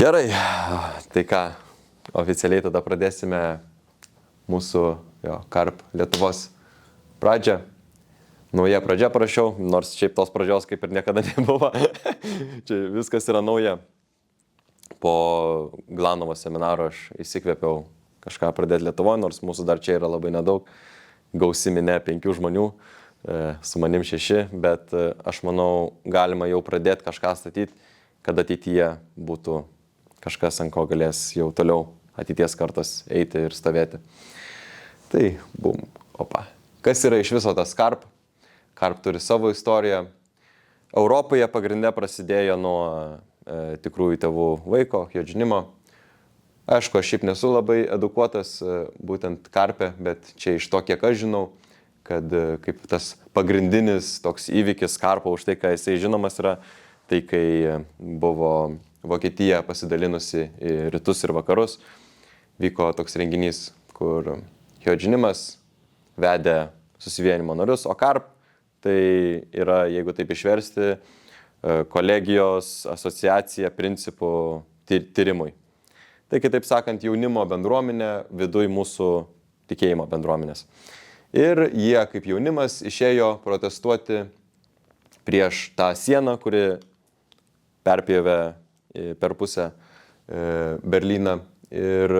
Gerai, tai ką, oficialiai tada pradėsime mūsų Karp Lietuvos pradžią. Nauja pradžia parašiau, nors šiaip tos pradžios kaip ir niekada nebuvo. Čia viskas yra nauja. Po Glanovo seminaro aš įsikvėpiau kažką pradėti Lietuvoje, nors mūsų dar čia yra labai nedaug. Gausi minė 5 žmonių, su manim 6, bet aš manau, galima jau pradėti kažką statyti, kad ateityje būtų kažkas, ant ko galės jau toliau ateities kartos eiti ir stovėti. Tai bum, opa. Kas yra iš viso tas Karp? Karp turi savo istoriją. Europoje pagrinde prasidėjo nuo tikrųjų tėvų vaiko, jo džinimo. Aišku, aš šiaip nesu labai edukuotas būtent Karpe, bet čia iš to, kiek aš žinau, kad kaip tas pagrindinis toks įvykis Karpo už tai, ką jisai žinomas yra, tai kai buvo Vokietija pasidalinusi į rytus ir vakarus, vyko toks renginys, kur jo džinimas vedė susivienimo narius, o Karp tai yra, jeigu taip išversti, kolegijos asociacija principų tyrimui. Tai kitaip sakant, jaunimo bendruomenė viduj mūsų tikėjimo bendruomenės. Ir jie kaip jaunimas išėjo protestuoti prieš tą sieną, kuri perpjovė per pusę Berlyną. Ir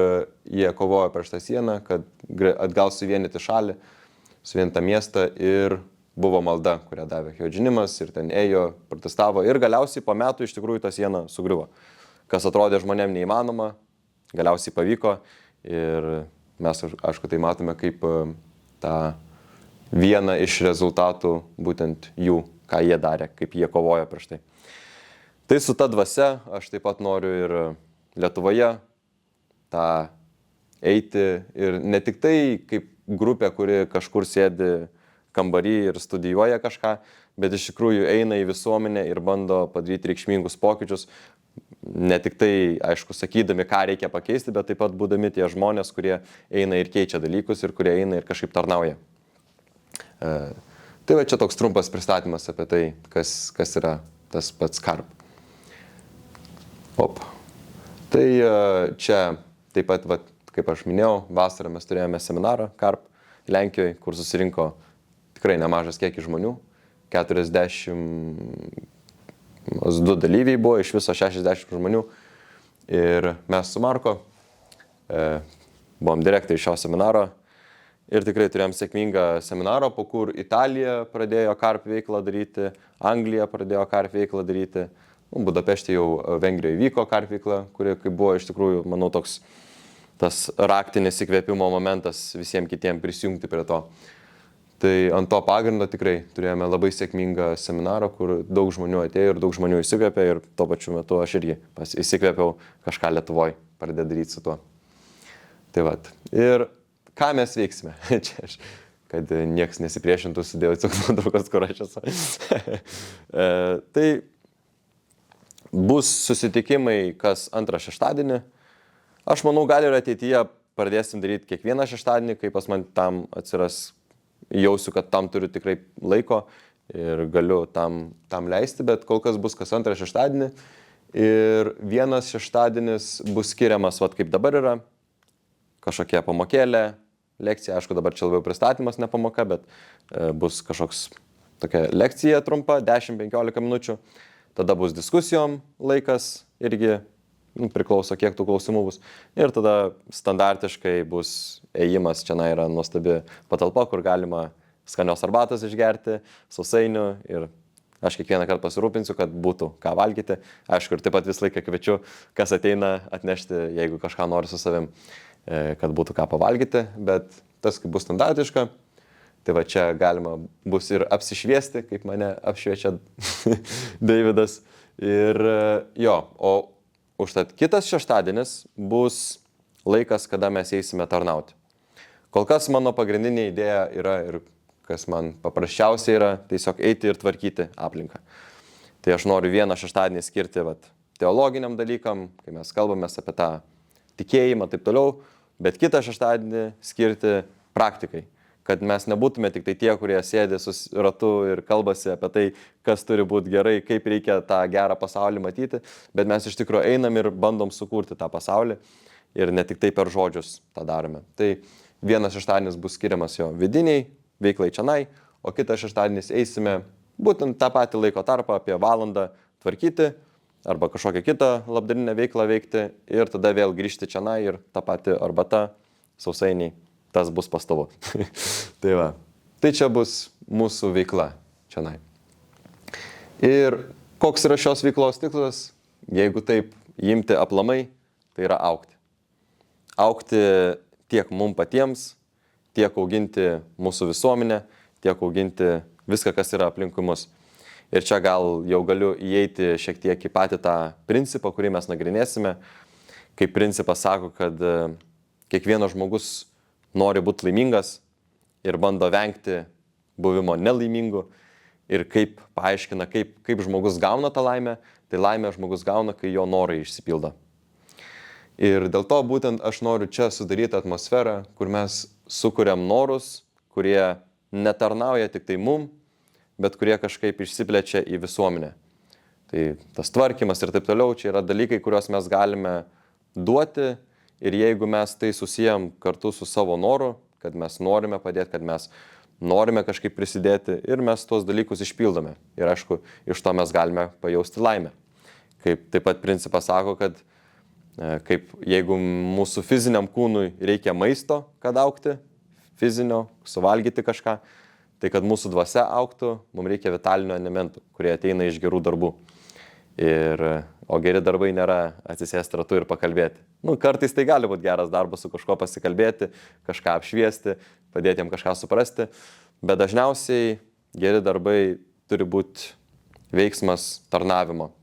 jie kovojo prieš tą sieną, kad atgal suvienyti šalį, suvienitą miestą, ir buvo malda, kurią davė jo džinimas, ir ten ėjo, protestavo, ir galiausiai po metų iš tikrųjų ta siena sugriuvo. Kas atrodė žmonėm neįmanoma, galiausiai pavyko, ir mes, aišku, tai matome kaip tą vieną iš rezultatų būtent jų, ką jie darė, kaip jie kovojo prieš tai. Tai su ta dvasia aš taip pat noriu ir Lietuvoje tą eiti, ir ne tik tai kaip grupė, kuri kažkur sėdi kambarį ir studijuoja kažką, bet iš tikrųjų eina į visuomenę ir bando padaryti reikšmingus pokyčius, ne tik tai, aišku, sakydami, ką reikia pakeisti, bet taip pat būdami tie žmonės, kurie eina ir keičia dalykus ir kurie eina ir kažkaip tarnauja. Tai va čia toks trumpas pristatymas apie tai, kas yra tas pats Karp. Tai čia taip pat, kaip aš minėjau, vasarą mes turėjome seminarą Karp Lenkijoje, kur susirinko tikrai nemažas kiekis žmonių. 42 dalyviai buvo, iš viso 60 žmonių. Ir mes su Marko buvom direktoriai šio seminaro. Ir tikrai turėjom sėkmingą seminarą, po kur Italija pradėjo Karp veiklą daryti, Anglija pradėjo Karp veiklą daryti. Budapešte jau Vengrijoje vyko Karp veikla, kuri kaip buvo iš tikrųjų, manau, toks tas raktinis įkvėpimo momentas visiems kitiems prisijungti prie to. Tai ant to pagrindo tikrai turėjome labai sėkmingą seminarą, kur daug žmonių atėjo ir daug žmonių įsikvėpė, ir tuo pačiu metu aš irgi įsikvėpiau kažką Lietuvoje pradėti daryti su tuo. Tai vat. Ir ką mes veiksime? Čia aš, kad nieks nesipriešintų, sudėjau tiesiog nuotraukos, kur aš esu. Tai bus susitikimai kas antrą šeštadienį. Aš manau, gal ir ateityje pradėsim daryti kiekvieną šeštadienį, kai pas man tam atsiras, jausiu, kad tam turiu tikrai laiko ir galiu tam leisti, bet kol kas bus kas antrą šeštadienį. Ir vienas šeštadienis bus skiriamas, kaip dabar yra, kažkokia pamokėlė, lekcija, aišku, dabar čia labiau pristatymas, ne pamoka, bet bus kažkoks tokia lekcija trumpa, 10-15 minučių. Tada bus diskusijom laikas, irgi priklauso, kiek tų klausimų bus. Ir tada standartiškai bus ėjimas, čia yra nuostabi patalpa, kur galima skanios arbatos išgerti, sausainių, ir aš kiekvieną kartą pasirūpinsiu, kad būtų ką valgyti. Aišku, ir taip pat visą laiką kviečiu, kas ateina, atnešti, jeigu kažką nori su savim, kad būtų ką pavalgyti, bet tas kaip bus standartiška. Tai va čia galima bus ir apsišviesti, kaip mane apšviečia Deividas. Ir jo, o užtat kitas šeštadienis bus laikas, kada mes eisime tarnauti. Kol kas mano pagrindinė idėja yra, ir kas man paprasčiausiai yra, tiesiog eiti ir tvarkyti aplinką. Tai aš noriu vieną šeštadienį skirti teologiniam dalykam, kai mes kalbamės apie tą tikėjimą, taip toliau, bet kitą šeštadienį skirti praktikai. kad mes nebūtume tik tai tie, kurie sėdi su ratu ir kalbasi apie tai, kas turi būti gerai, kaip reikia tą gerą pasaulį matyti, bet mes iš tikrųjų einam ir bandom sukurti tą pasaulį ir ne tik tai per žodžius tą darome. Tai vienas šeštadienis bus skiriamas jo vidiniai veiklai čionai, o kitas šeštadienis eisime būtent tą patį laiko tarpą apie valandą tvarkyti arba kažkokią kitą labdarinę veiklą veikti ir tada vėl grįžti čionai ir tą patį arbata, sausainiai. Tas bus pastovu. Tai va. Tai čia bus mūsų veikla čionai. Ir koks yra šios veiklos tikslas? Jeigu taip imti aplamai, tai yra augti. Augti tiek mums patiems, tiek auginti mūsų visuomenę, tiek auginti viską, kas yra aplinkui mus. Ir čia gal jau galiu įeiti šiek tiek į patį tą principą, kurį mes nagrinėsime. Kaip principas sako, kad kiekvienas žmogus nori būti laimingas ir bando vengti buvimo nelaimingu. Ir kaip paaiškina, kaip žmogus gauna tą laimę, tai laimę žmogus gauna, kai jo norai išsipildo. Ir dėl to būtent aš noriu čia sudaryti atmosferą, kur mes sukuriam norus, kurie netarnauja tik tai mum, bet kurie kažkaip išsiplečia į visuomenę. Tai tas tvarkymas ir taip toliau, čia yra dalykai, kuriuos mes galime duoti. Ir jeigu mes tai susijam kartu su savo noru, kad mes norime padėti, kad mes norime kažkaip prisidėti ir mes tuos dalykus išpildome. Ir aišku, iš to mes galime pajausti laimę. Kaip taip pat principas sako, kad kaip jeigu mūsų fiziniam kūnui reikia maisto, kad augti, fizinio, suvalgyti kažką, tai kad mūsų dvasia augtų, mums reikia vitalinių elementų, kurie ateina iš gerų darbų. O geri darbai nėra atsisėsti ratu ir pakalbėti. Kartais tai gali būti geras darbas su kažkuo pasikalbėti, kažką apšviesti, padėti jam kažką suprasti, bet dažniausiai geri darbai turi būti veiksmas tarnavimo.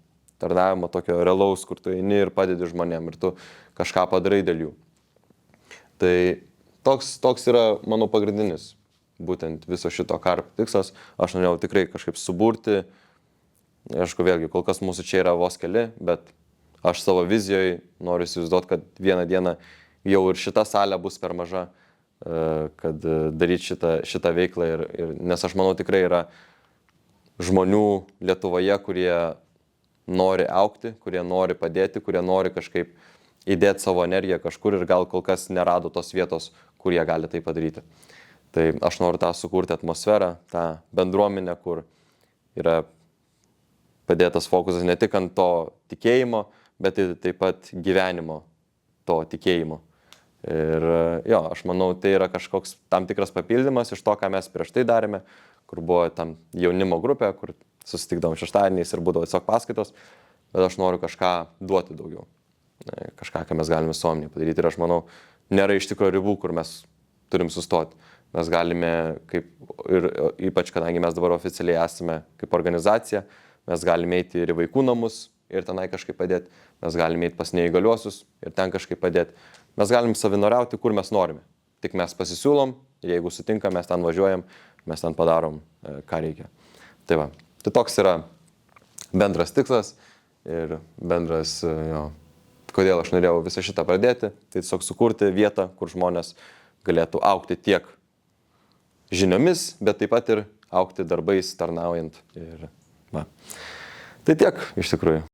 Tarnavimo tokio realaus, kur tu eini ir padedi žmonėm ir tu kažką padarai dėl jų. Tai toks yra mano pagrindinis būtent viso šito karp tikslas. Aš norėjau tikrai kažkaip suburti. Aišku, vėlgi, kol kas mūsų čia yra vos keli, bet aš savo vizijoje noriu įsivaizduoti, kad vieną dieną jau ir šita salė bus per maža, kad daryti šitą veiklą. Nes aš manau tikrai yra žmonių Lietuvoje, kurie nori augti, kurie nori padėti, kurie nori kažkaip įdėti savo energiją kažkur ir gal kol kas nerado tos vietos, kur jie gali tai padaryti. Tai aš noriu tą sukurti atmosferą, tą bendruomenę, kur yra padėtas fokusas ne tik ant to tikėjimo, bet ir taip pat gyvenimo to tikėjimo. Ir jo, aš manau, tai yra kažkoks tam tikras papildymas iš to, ką mes prieš tai darėme, kur buvo tam jaunimo grupė, kur susitikdavom šeštadieniais ir būdavo tiesiog paskaitos, bet aš noriu kažką duoti daugiau. Kažką, ką mes galime visuomeniai padaryti. Ir aš manau, nėra iš tikrųjų ribų, kur mes turim sustoti. Mes galime, ir ypač kadangi mes dabar oficialiai esame kaip organizacija, mes galime eiti ir į vaikų namus ir tenai kažkaip padėti. Mes galime eiti pas neįgaliuosius ir ten kažkaip padėti. Mes galim savanoriauti, kur mes norime. Tik mes pasisiūlom ir jeigu sutinkam, mes ten važiuojam, mes ten padarom, ką reikia. Tai va, tai toks yra bendras tikslas ir bendras, kodėl aš norėjau visą šitą pradėti. Tai tiesiog sukurti vietą, kur žmonės galėtų augti tiek žiniomis, bet taip pat ir augti darbais, tarnaujant. Ir va. Tai tiek iš tikrųjų.